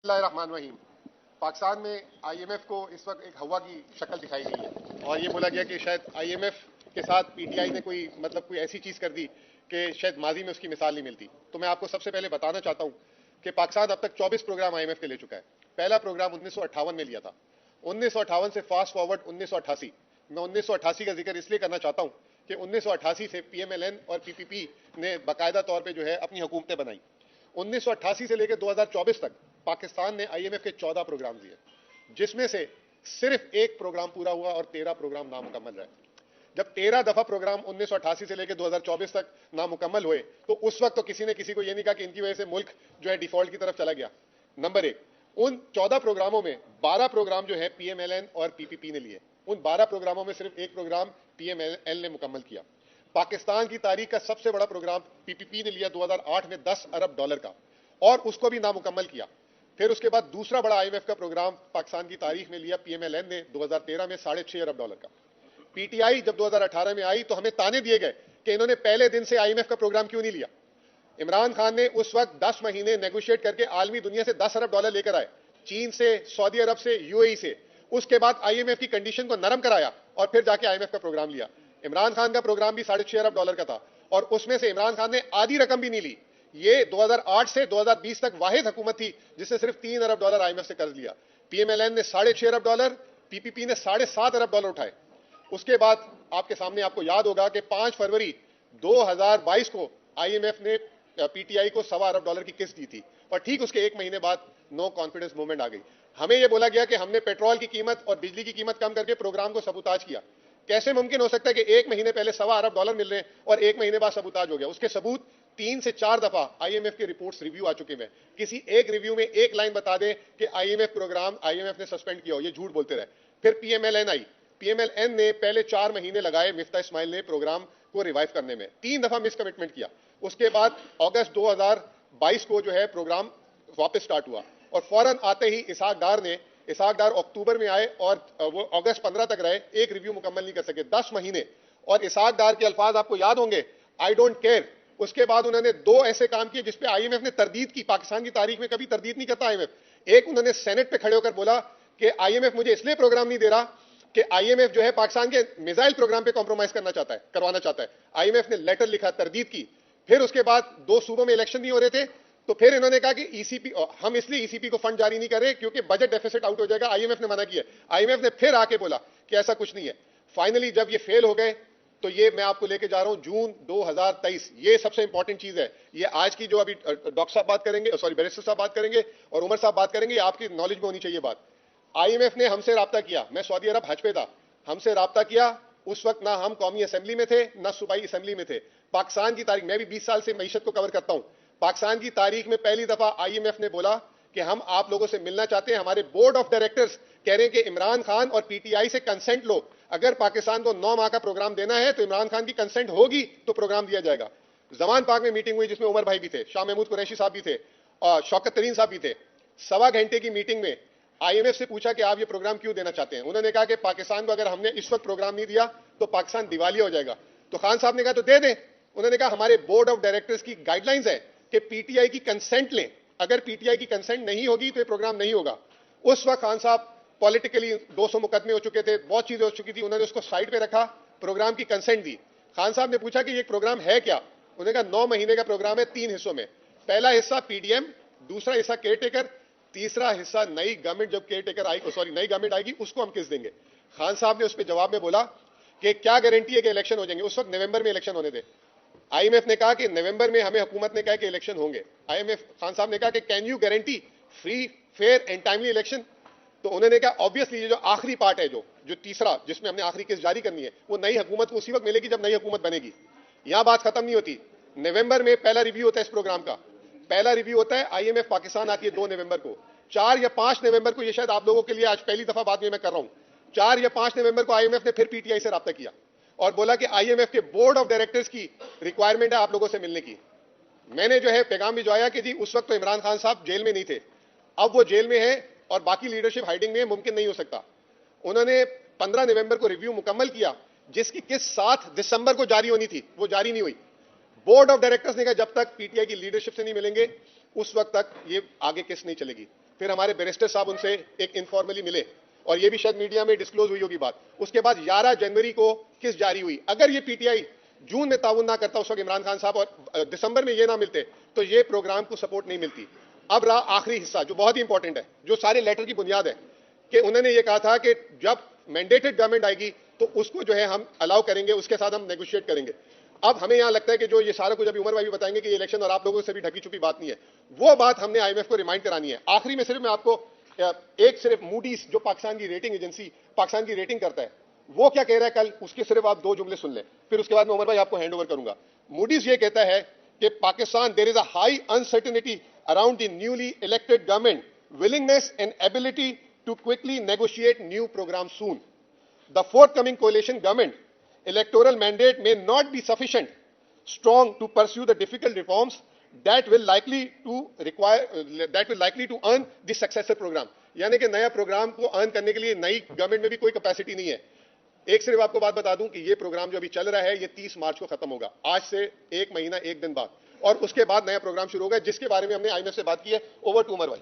बिस्मिल्लाहिर्रहमानिर्रहीम। पाकिस्तान में आईएमएफ को इस वक्त एक हवा की शक्ल दिखाई गई है और ये बोला गया कि शायद आईएमएफ के साथ पीटीआई ने कोई ऐसी चीज कर दी कि शायद माजी में उसकी मिसाल नहीं मिलती। तो मैं आपको सबसे पहले बताना चाहता हूं कि पाकिस्तान अब तक 24 प्रोग्राम आईएमएफ के ले चुका है। पहला प्रोग्राम 1958 में लिया था। 1958 से फास्ट फॉरवर्ड 1988। मैं 1988 का जिक्र इसलिए करना चाहता हूं कि 1988 से पीएमएलएन और पीपीपी ने बाकायदा तौर पर जो है अपनी हुकूमतें बनाई। 1988 से लेकर 2024 तक पाकिस्तान ने आईएमएफ के 14 प्रोग्राम दिए, जिसमें से सिर्फ एक प्रोग्राम पूरा हुआ और 13 प्रोग्राम नामुकम्मल रहे। जब 13 दफा प्रोग्राम 1988 से लेकर 2024 तक नामुकम्मल हुए तो उस वक्त तो किसी ने किसी को यह नहीं कहा कि इनकी वजह से मुल्क जो है डिफॉल्ट की तरफ चला गया। नंबर एक, उन 14 प्रोग्रामों में 12 प्रोग्राम जो है पीएमएलएन और पीपीपी ने लिए। उन 12 प्रोग्रामों में सिर्फ एक प्रोग्राम पीएमएलएन ने मुकम्मल किया। पाकिस्तान की तारीख का सबसे बड़ा प्रोग्राम पीपीपी ने लिया 2008 में $10 अरब का, और उसको भी नामुकम्मल किया। फिर उसके बाद दूसरा बड़ा आईएमएफ का प्रोग्राम पाकिस्तान की तारीख में लिया पीएमएलएन ने 2013 में $6.5 अरब का। पीटीआई जब 2018 में आई तो हमें ताने दिए गए कि इन्होंने पहले दिन से आईएमएफ का प्रोग्राम क्यों नहीं लिया। इमरान खान ने उस वक्त 10 महीने नेगोशिएट करके आलमी दुनिया से $10 अरब लेकर आए, चीन से, सऊदी अरब से, यूएई से। उसके बाद आईएमएफ की कंडीशन को नरम कराया और फिर जाके आईएमएफ का प्रोग्राम लिया। इमरान खान का प्रोग्राम भी $6.5 अरब का था और उसमें से इमरान खान ने आधी रकम भी नहीं ली। ये 2008 से 2020 तक वाहिद हुकूमत थी जिसने सिर्फ $3 अरब आईएमएफ से कर्ज लिया। पीएमएलएन ने $6.5 अरब, पीपीपी ने $7.5 अरब उठाए। उसके बाद आपके सामने, आपको याद होगा कि 5 फरवरी 2022 को आईएमएफ ने पीटीआई को $1.25 अरब की किस्त दी थी और ठीक उसके एक महीने बाद नो कॉन्फिडेंस मूवमेंट आ गई। हमें यह बोला गया कि हमने पेट्रोल की कीमत और बिजली की कीमत कम करके प्रोग्राम को सबूताज किया। कैसे मुमकिन हो सकता है कि एक महीने पहले $1.25 अरब मिल रहे हैं और एक महीने बाद सबूताज हो गया? उसके सबूत 3 से 4 दफा आईएमएफ के रिपोर्ट्स रिव्यू आ चुके हैं। किसी एक रिव्यू में एक लाइन बता दे कि आईएमएफ प्रोग्राम आईएमएफ ने सस्पेंड किया हो, ये झूठ बोलते रहे। फिर पीएमएलएन आई। पीएमएलएन ने पहले 4 महीने लगाए मिफ्ता इस्माइल ने प्रोग्राम को रिवाइव करने में, 3 दफा मिस कमिटमेंट किया। उसके बाद अगस्त 2022 को जो है प्रोग्राम वापस स्टार्ट हुआ और फौरन आते ही इसहाक डार अक्टूबर में आए और वो अगस्त 15 तक रहे, एक रिव्यू मुकम्मल नहीं कर सके, 10 महीने। और इसहाक डार के अल्फाज आपको याद होंगे, आई डोंट केयर। उसके बाद उन्होंने 2 ऐसे काम किए जिसपे आईएमएफ ने तरदीद की। पाकिस्तान की तारीख में कभी तरदीद नहीं करता आईएमएफ। एक, उन्होंने सेनेट पे खड़े होकर बोला कि आईएमएफ मुझे इसलिए प्रोग्राम नहीं दे रहा कि आईएमएफ जो है पाकिस्तान के मिसाइल प्रोग्राम पे कॉम्प्रोमाइज करवाना चाहता है। आईएमएफ ने लेटर लिखा, तरदीद की। फिर उसके बाद 2 सूबों में इलेक्शन नहीं हो रहे थे तो फिर इन्होंने कहा कि ईसीपी, हम इसलिए ईसीपी को फंड जारी नहीं कर रहे क्योंकि बजट डेफिसिट आउट हो जाएगा। आईएमएफ ने मना किया। आईएमएफ ने फिर आके बोला कि ऐसा कुछ नहीं है। फाइनली जब ये फेल हो गए तो ये मैं आपको लेके जा रहा हूं जून 2023। ये सबसे इंपॉर्टेंट चीज है। ये आज की जो अभी डॉक्टर साहब बात करेंगे, सॉरी बैरिस्टर साहब बात करेंगे और उमर साहब बात करेंगे, आपकी नॉलेज में होनी चाहिए बात। आईएमएफ ने हमसे राब्ता किया, मैं सऊदी अरब हज पे था, हमसे राब्ता किया। उस वक्त ना हम कौमी असेंबली में थे ना सूबाई असेंबली में थे। पाकिस्तान की तारीख, मैं भी 20 साल से मईशत को कवर करता हूं, पाकिस्तान की तारीख में पहली दफा आईएमएफ ने बोला कि हम आप लोगों से मिलना चाहते हैं। हमारे बोर्ड ऑफ डायरेक्टर्स कह रहे हैं कि इमरान खान और पीटीआई से कंसेंट लो। अगर पाकिस्तान को 9 माह का प्रोग्राम देना है तो इमरान खान की कंसेंट होगी तो प्रोग्राम दिया जाएगा। जमान पाक में मीटिंग हुई जिसमें उमर भाई भी थे, शाह महमूद कुरैशी साहब भी थे और शौकत तरीन साहब भी थे। 1.25 घंटे की मीटिंग में आईएमएफ से पूछा कि आप ये प्रोग्राम क्यों देना चाहते हैं। उन्होंने कहा कि पाकिस्तान को अगर हमने इस वक्त प्रोग्राम नहीं दिया तो पाकिस्तान दिवालिया हो जाएगा। तो खान साहब ने कहा तो दे दें। उन्होंने कहा हमारे बोर्ड ऑफ डायरेक्टर्स की गाइडलाइंस है कि पीटीआई की कंसेंट लें, अगर पीटीआई की कंसेंट नहीं होगी तो ये प्रोग्राम नहीं होगा। उस वक्त खान साहब पॉलिटिकली 200 मुकदमे हो चुके थे, बहुत चीजें हो चुकी थी, उन्होंने उसको साइड पे रखा, प्रोग्राम की कंसेंट दी। खान साहब ने पूछा कि ये प्रोग्राम है क्या। उन्होंने कहा 9 महीने का प्रोग्राम है, 3 हिस्सों में। पहला हिस्सा पीडीएम, दूसरा हिस्सा केयर टेकर, तीसरा हिस्सा नई गवर्नमेंट जब केयर टेकर आई, सॉरी नई गवर्नमेंट आएगी उसको हम किस देंगे। खान साहब ने उस पर जवाब में बोला कि क्या गारंटी है कि इलेक्शन हो जाएंगे। उस वक्त नवंबर में इलेक्शन होने थे। आईएमएफ ने कहा कि नवंबर में, हमें हुकूमत ने कहा कि इलेक्शन होंगे। आईएमएफ, खान साहब ने कहा कि can you guarantee free, fair and timely election. तो उन्होंने कहा ऑब्वियसली ये जो आखिरी पार्ट है, जो तीसरा जिसमें हमने आखिरी किस्त जारी करनी है, वो नई हुकूमत को उसी वक्त मिलेगी जब नई हुकूमत बनेगी। यहां बात खत्म नहीं होती। नवंबर में पहला रिव्यू होता है इस प्रोग्राम का। पहला रिव्यू होता है, आईएमएफ पाकिस्तान आती है 2 नवंबर को। 4 या 5 नवंबर को, ये शायद आप लोगों के लिए आज पहली दफा बाद में मैं कर रहा हूं, 4 या 5 नवंबर को आईएमएफ ने फिर पीटीआई से राब्ता किया और बोला कि आईएमएफ के बोर्ड ऑफ डायरेक्टर्स की रिक्वायरमेंट है आप लोगों से मिलने की। मैंने जो है पैगाम भिजवाया कि जी उस वक्त तो इमरान खान साहब जेल में नहीं थे, अब वो जेल में है और बाकी लीडरशिप हाइडिंग में, मुमकिन नहीं हो सकता। उन्होंने 15 नवंबर को रिव्यू मुकम्मल किया जिसकी किस्त 7 दिसंबर को जारी होनी थी, वो जारी नहीं हुई। बोर्ड ऑफ डायरेक्टर्स ने कहा जब तक पीटीआई की लीडरशिप से नहीं मिलेंगे उस वक्त तक ये आगे किस्त नहीं चलेगी। फिर हमारे बैरिस्टर साहब उनसे एक इनफॉर्मली मिले और ये भी शायद मीडिया में डिस्क्लोज हुई होगी बात। उसके बाद 11 जनवरी को किस जारी हुई। अगर ये पीटीआई जून में ताउन ना करता उस वक्त इमरान खान साहब और दिसंबर में ये ना मिलते तो ये प्रोग्राम को सपोर्ट नहीं मिलती। अब रहा आखिरी हिस्सा जो बहुत ही इंपॉर्टेंट है, जो सारे लेटर की बुनियाद है, कि उन्होंने ये कहा था कि जब मैंडेटेड गवर्नमेंट आएगी तो उसको जो है हम अलाउ करेंगे, उसके साथ हम नेगोशिएट करेंगे। अब हमें यहां लगता है कि जो ये सारा कुछ अभी उमर भाई भी बताएंगे कि ये इलेक्शन और आप लोगों से भी ढकी छुपी बात नहीं है, वो बात हमने आईएमएफ को रिमाइंड करानी है। आखिरी में सिर्फ मैं आपको एक सिर्फ मूडीज जो पाकिस्तान की रेटिंग एजेंसी पाकिस्तान की रेटिंग करता है वो क्या कह रहा है कल, उसके सिर्फ आप 2 जुमले सुन लें, फिर उसके बाद मैं उमर भाई आपको हैंड ओवर करूंगा। मूडीज ये कहता है कि Pakistan there is a high uncertainty around the newly elected government willingness and ability to quickly negotiate new programme soon. The forthcoming coalition government electoral mandate may not be sufficient strong to pursue the difficult reforms that will likely to earn the successor program। यानी कि नया programme को earn करने के लिए नई government में भी कोई कैपेसिटी नहीं है। एक सिर्फ आपको बात बता दूं कि ये प्रोग्राम जो अभी चल रहा है ये 30 मार्च को खत्म होगा, आज से 1 महीना 1 दिन बाद, और उसके बाद नया प्रोग्राम शुरू होगा जिसके बारे में हमने आईएमएफ से बात की है। ओवर टू उमर भाई।